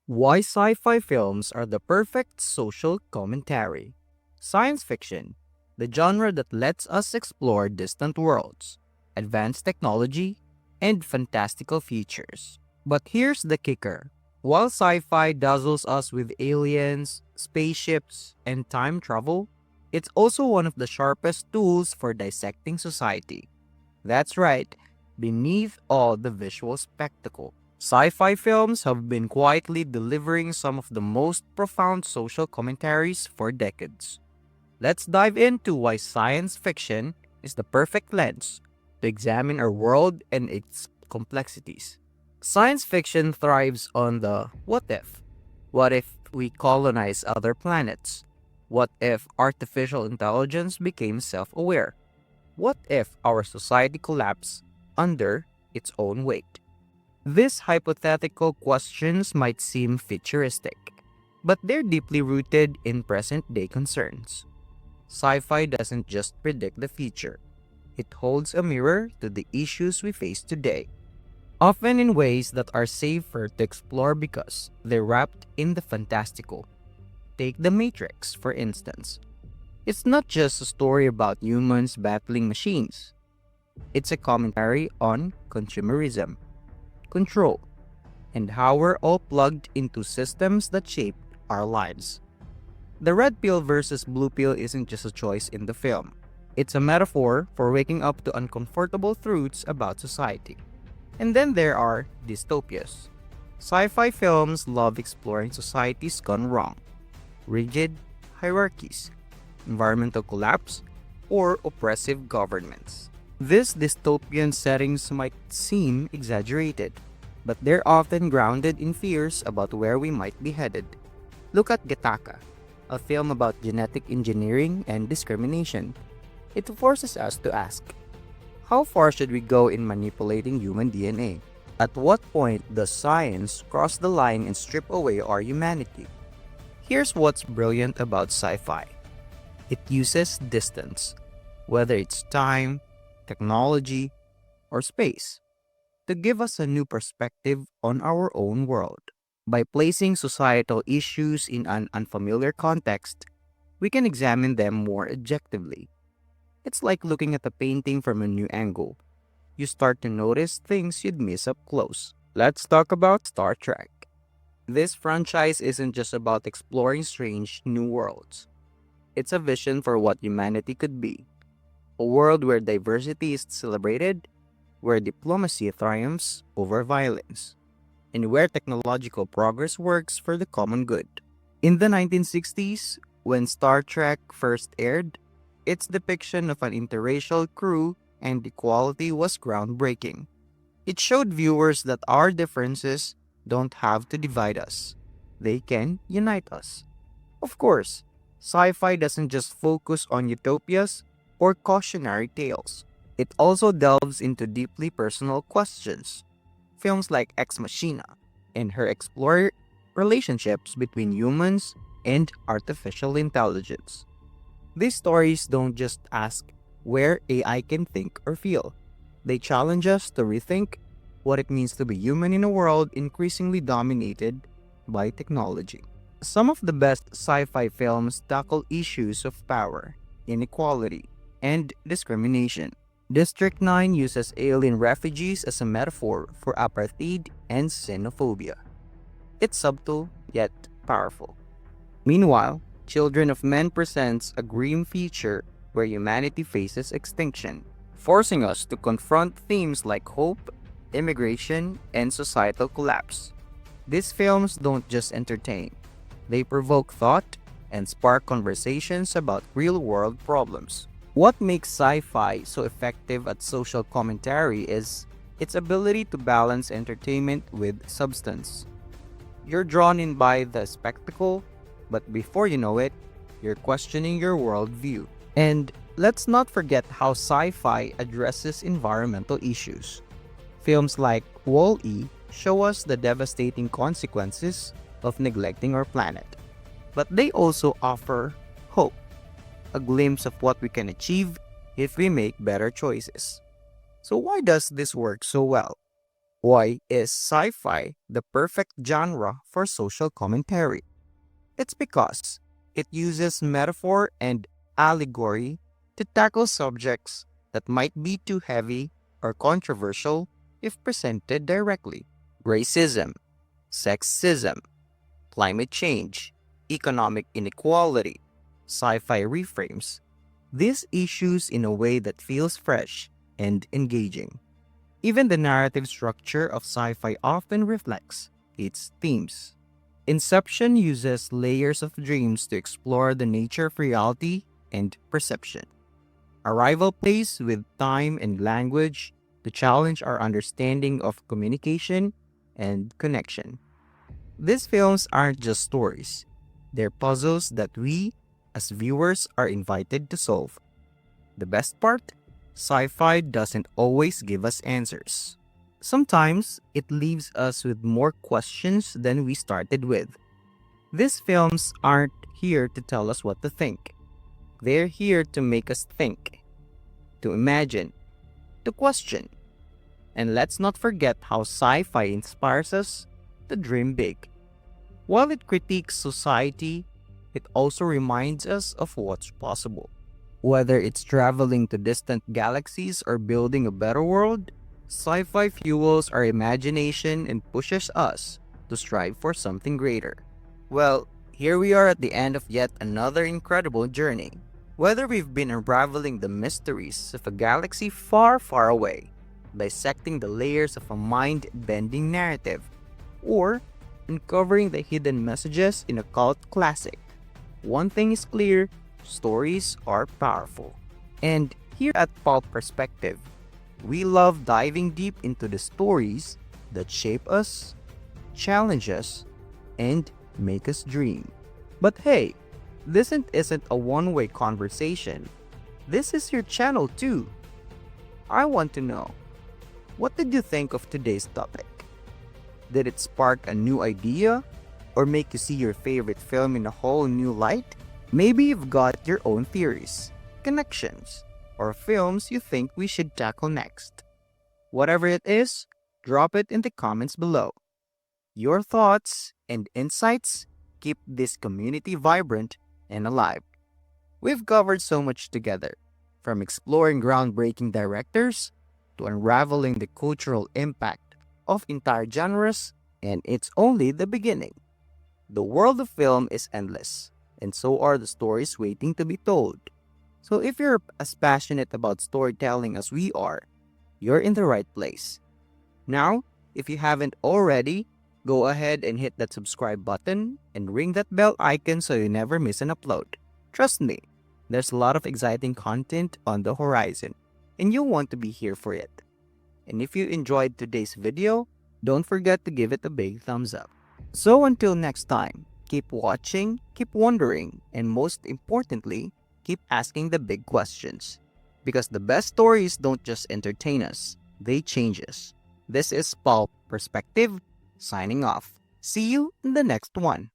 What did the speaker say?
Why sci-fi films are the perfect social commentary. Science fiction, the genre that lets us explore distant worlds, advanced technology, and fantastical features. But here's the kicker. While sci-fi dazzles us with aliens, spaceships, and time travel, it's also one of the sharpest tools for dissecting society. That's right, beneath all the visual spectacle. Sci fi films have been quietly delivering some of the most profound social commentaries for decades. Let's dive into why science fiction is the perfect lens to examine our world and its complexities. Science fiction thrives on the what if. What if we colonize other planets? What if artificial intelligence became self aware? What if our society collapsed under its own weight? These hypothetical questions might seem futuristic, but they're deeply rooted in present day concerns. Sci fi doesn't just predict the future, it holds a mirror to the issues we face today, often in ways that are safer to explore because they're wrapped in the fantastical. Take The Matrix, for instance. It's not just a story about humans battling machines, it's a commentary on consumerism, control, and how we're all plugged into systems that shape our lives. The red pill versus blue pill isn't just a choice in the film. It's a metaphor for waking up to uncomfortable truths about society. And then there are dystopias. Sci-fi films love exploring societies gone wrong. Rigid hierarchies, environmental collapse, or oppressive governments. These dystopian settings might seem exaggerated, but they're often grounded in fears about where we might be headed. Look at Gattaca, a film about genetic engineering and discrimination. It forces us to ask, how far should we go in manipulating human DNA? At what point does science cross the line and strip away our humanity? Here's what's brilliant about sci-fi. It uses distance, whether it's time, technology, or space, to give us a new perspective on our own world. By placing societal issues in an unfamiliar context, we can examine them more objectively. It's like looking at a painting from a new angle. You start to notice things you'd miss up close. Let's talk about Star Trek. This franchise isn't just about exploring strange new worlds. It's a vision for what humanity could be. A world where diversity is celebrated, where diplomacy triumphs over violence, and where technological progress works for the common good. In the 1960s, when Star Trek first aired, its depiction of an interracial crew and equality was groundbreaking. It showed viewers that our differences don't have to divide us, they can unite us. Of course, sci fi doesn't just focus on utopias or cautionary tales. It also delves into deeply personal questions. Films like Ex Machina and her explore relationships between humans and artificial intelligence. These stories don't just ask where AI can think or feel. They challenge us to rethink what it means to be human in a world increasingly dominated by technology. Some of the best sci fi films tackle issues of power, inequality, and discrimination. District 9 uses alien refugees as a metaphor for apartheid and xenophobia. It's subtle yet powerful. Meanwhile, Children of Men presents a grim feature where humanity faces extinction, forcing us to confront themes like hope, immigration, and societal collapse. These films don't just entertain, they provoke thought and spark conversations about real world problems. What makes sci fi so effective at social commentary is its ability to balance entertainment with substance. You're drawn in by the spectacle, but before you know it, you're questioning your worldview. And let's not forget how sci fi addresses environmental issues. Films like Wall E show us the devastating consequences of neglecting our planet. But they also offer hope, a glimpse of what we can achieve if we make better choices. So, why does this work so well? Why is sci-fi the perfect genre for social commentary? It's because it uses metaphor and allegory to tackle subjects that might be too heavy or controversial if presented directly. Racism, sexism, climate change, economic inequality, sci-fi reframes these issues in a way that feels fresh and engaging. Even the narrative structure of sci-fi often reflects its themes. Inception uses layers of dreams to explore the nature of reality and perception. Arrival plays with time and language to challenge our understanding of communication and connection. These films aren't just stories, they're puzzles that we, as viewers, are invited to solve. The best part? Sci fi doesn't always give us answers. Sometimes it leaves us with more questions than we started with. These films aren't here to tell us what to think, they're here to make us think, to imagine, to question. And let's not forget how sci fi inspires us to dream big. While it critiques society, it also reminds us of what's possible. Whether it's traveling to distant galaxies or building a better world, sci fi fuels our imagination and pushes us to strive for something greater. Well, here we are at the end of yet another incredible journey. Whether we've been unraveling the mysteries of a galaxy far, far away, dissecting the layers of a mind bending narrative, or uncovering the hidden messages in a cult classic, one thing is clear: stories are powerful. And here at Pulp Perspective, we love diving deep into the stories that shape us, challenge us, and make us dream. But hey, this isn't a one-way conversation. This is your channel too. I want to know, what did you think of today's topic? Did it spark a new idea or make you see your favorite film in a whole new light? Maybe you've got your own theories, connections, or films you think we should tackle next. Whatever it is, drop it in the comments below. Your thoughts and insights keep this community vibrant and alive. We've covered so much together, from exploring groundbreaking directors to unraveling the cultural impact of entire genres, and it's only the beginning. The world of film is endless, and so are the stories waiting to be told. So if you're as passionate about storytelling as we are, you're in the right place. Now, if you haven't already, go ahead and hit that subscribe button and ring that bell icon so you never miss an upload. Trust me, there's a lot of exciting content on the horizon, and you'll want to be here for it. And if you enjoyed today's video, don't forget to give it a big thumbs up. So until next time, keep watching, keep wondering, and most importantly, keep asking the big questions. Because the best stories don't just entertain us, they change us. This is Pulp Perspective, signing off. See you in the next one.